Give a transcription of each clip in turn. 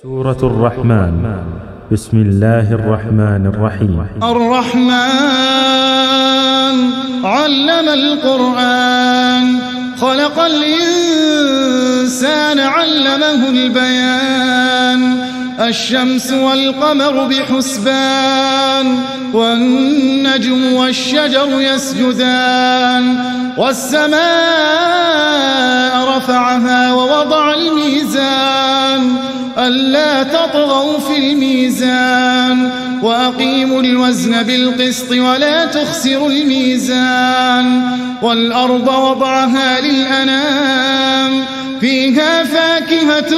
سورة الرحمن. بسم الله الرحمن الرحيم. الرحمن علم القرآن، خلق الإنسان علمه البيان. الشمس والقمر بحسبان، والنجم والشجر يسجدان. والسماء رفعها ووضع الميزان، ألا تطغوا في الميزان، وأقيموا الوزن بالقسط ولا تخسروا الميزان. والأرض وضعها للأنام، فيها فاكهة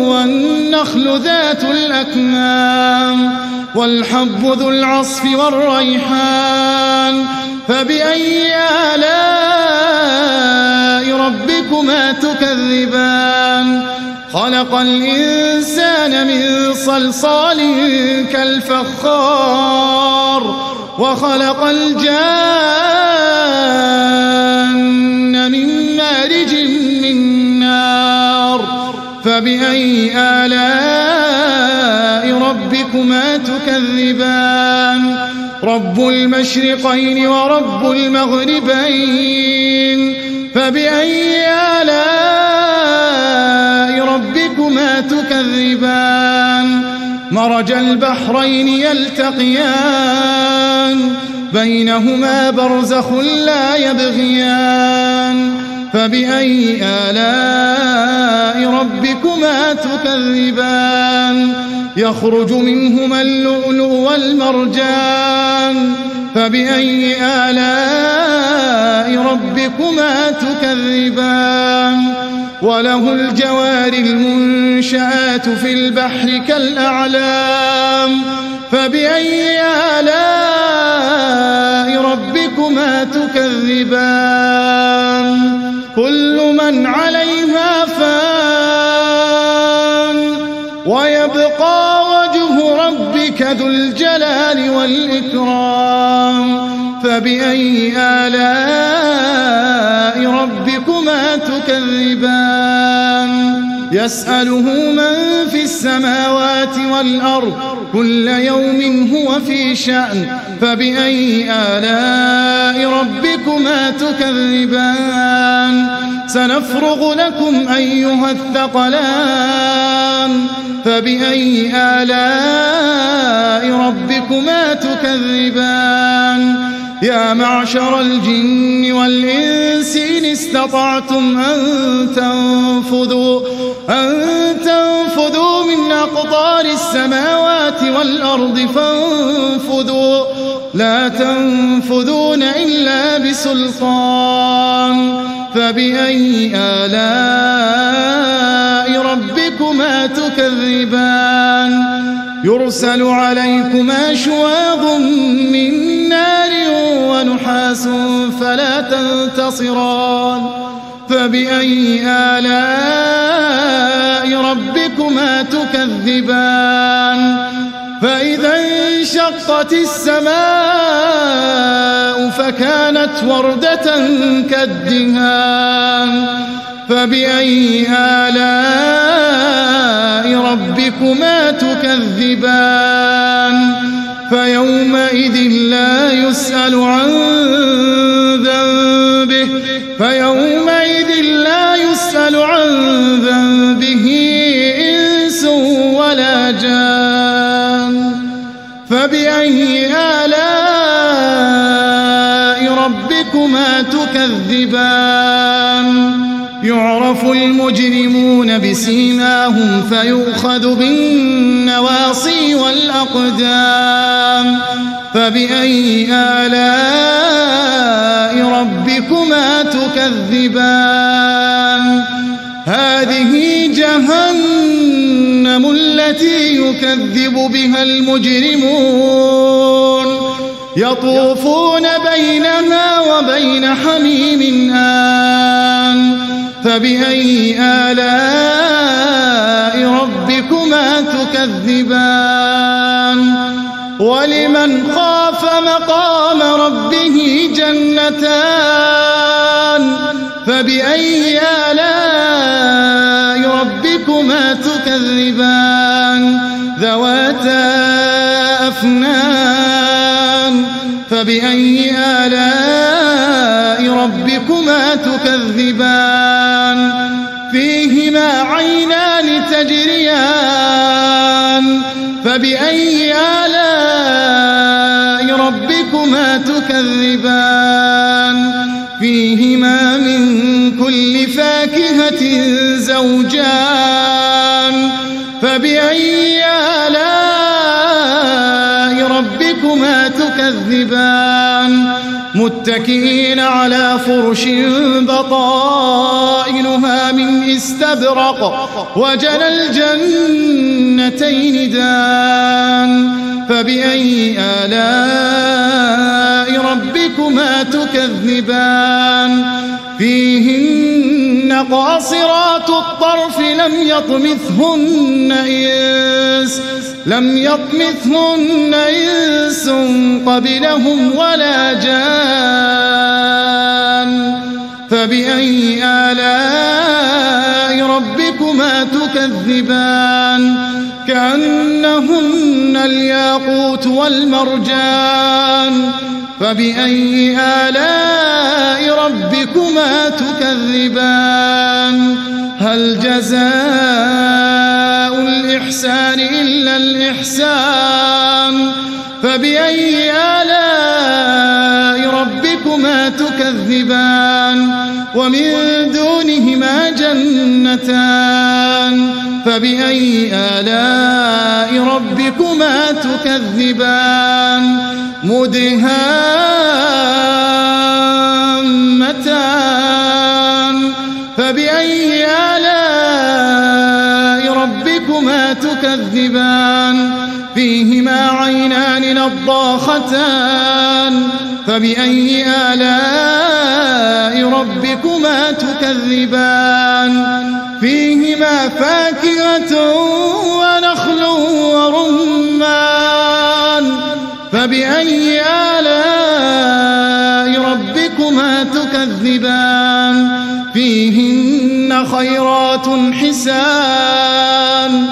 والنخل ذات الأكمام، والحب ذو العصف والريحان. فبأي آلاء ربكما تكذبان؟ خلق الإنسان من صلصال كالفخار، وخلق الجان من مارج من نار. فبأي آلاء ربكما تكذبان؟ رب المشرقين ورب المغربين. فبأي آلاء ربكما تكذبان؟ مرج البحرين يلتقيان، بينهما برزخ لا يبغيان. فبأي آلاء ربكما تكذبان؟ يخرج منهما اللؤلؤ والمرجان. فبأي آلاء ربكما تكذبان؟ وله الجوار المنشآت في البحر كالأعلام. فبأي آلاء ربكما تكذبان؟ كل من عليها فان، ويبقى وجه ربك ذو الجلال والإكرام. فبأي آلاء ربكما تكذبان؟ يسأله من في السماوات والأرض، كل يوم هو في شأن. فبأي آلاء ربكما تكذبان؟ سنفرغ لكم أيها الثقلان. فبأي آلاء ربكما تكذبان؟ يا معشر الجن والإنس إن استطعتم أن تنفذوا من أقطار السماوات والأرض فانفذوا، لا تنفذون إلا بسلطان. فبأي آلاء ربكما تكذبان؟ يرسل عليكما شواظ من نار ونحاس فلا تنتصران. فبأي آلاء ربكما تكذبان؟ فإذا انشقت السماء فكانت وردة كالدهان. فبأي آلاء ربكما تكذبان؟ فيومئذ لا يسأل عن ذنبه إنس ولا جان. فبأي آلاء ربكما تكذبان؟ يعرف المجرمون بسيماهم فيؤخذ بالنواصي والأقدام. فبأي آلاء ربكما تكذبان؟ هذه جهنم التي يكذب بها المجرمون، يطوفون بينها وبين حميم آن. فبأي آلاء ربكما تكذبان؟ ولمن خاف مقام ربه جنتان. فبأي آلاء ربكما تكذبان؟ ربكما تكذبان فيهما عينان تجريان فبأي آلاء ربكما تكذبان فيهما من كل فاكهة زوجان فبأي آلاء ربكما تكذبان متكئين على فرش بطائنها من استبرق وجنى الجنتين دان فبأي آلاء ربكما تكذبان فيهن قاصرات الطرف لم يطمثهن إنس قبلهم ولا جان فبأي آلاء ربكما تكذبان كأنهن الياقوت والمرجان فبأي آلاء ربكما تكذبان هل جزاء الإحسان إلا الإحسان فبأي آلاء ربكما تكذبان ومن دونهما جنتان فبأي آلاء ربكما تكذبان مدهامتان فبأي آلاء ربكما تكذبان فيهما عينان نضاختان فبأي آلاء ربكما تكذبان فيهما فاكهة ونخل ورمان فبأي آلاء ربكما تكذبان فيهن خيرات حسان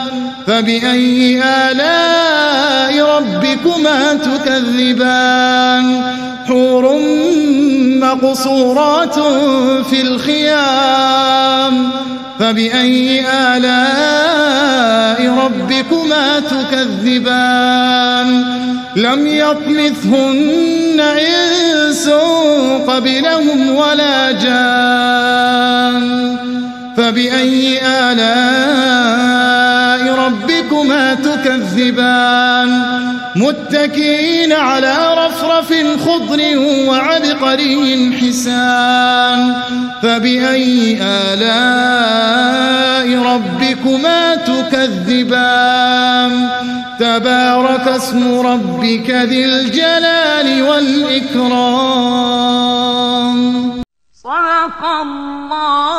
فبأي آلاء ربكما تكذبان حور مقصورات في الخيام فبأي آلاء ربكما تكذبان لم يطمثهن إنس قبلهم ولا جان فبأي آلاء ربكما تكذبان متكئين على رفرف خضر وعبقري حسان فبأي آلاء ربكما تكذبان تبارك اسم ربك ذي الجلال والإكرام. صدق الله